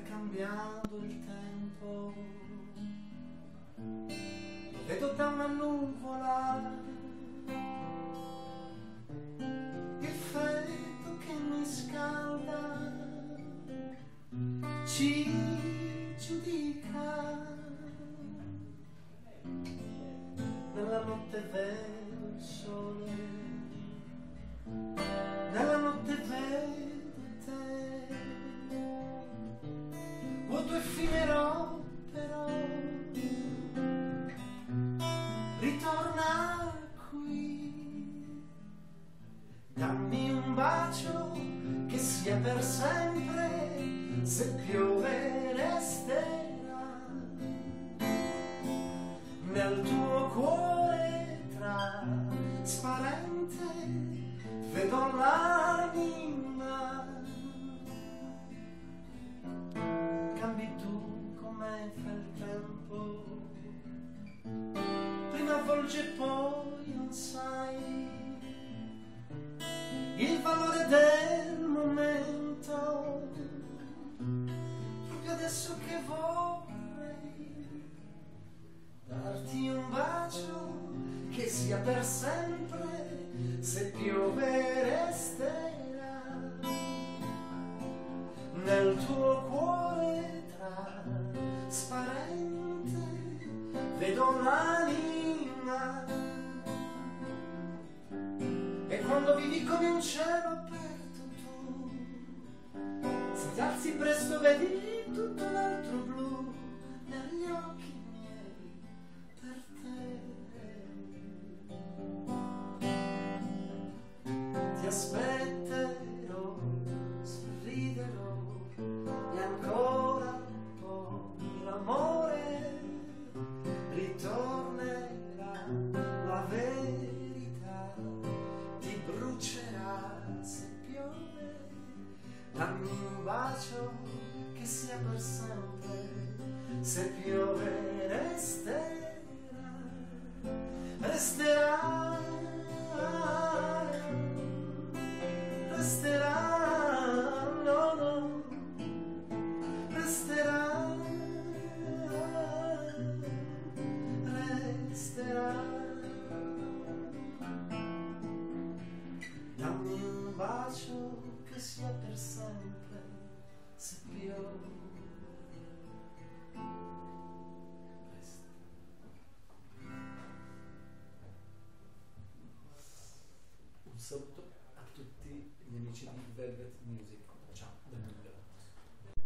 cambiando il tempo, lo vedo da una nuvola, il freddo che mi scalda ci giudica. Nella notte vedo il sole, nella notte vedo te, vuoto effimero però ritorna qui. Dammi un bacio che sia per sempre, se piove resterà. Nel tuo cuore trasparente vedo l'anima. Cambi tu come fa il tempo, prima avvolge poi non sai il valore del momento. Proprio adesso che vorrei darti un bacio che sia per sempre, se piove resterà. Nel tuo cuore trasparente vedo l'anima. E quando vivi come un cielo aperto tu, se ti alzi presto vedi tutto un altro blu negli occhi miei per te. Ti aspetterò, sorriderò e ancora poi l'amore ritornerà, la verità ti brucerà se piove. Dammi un bacio che sia per sempre, se piove resterà, resterà, resterà, no, no, resterà, resterà. Dammi un bacio che sia per sempre, se piove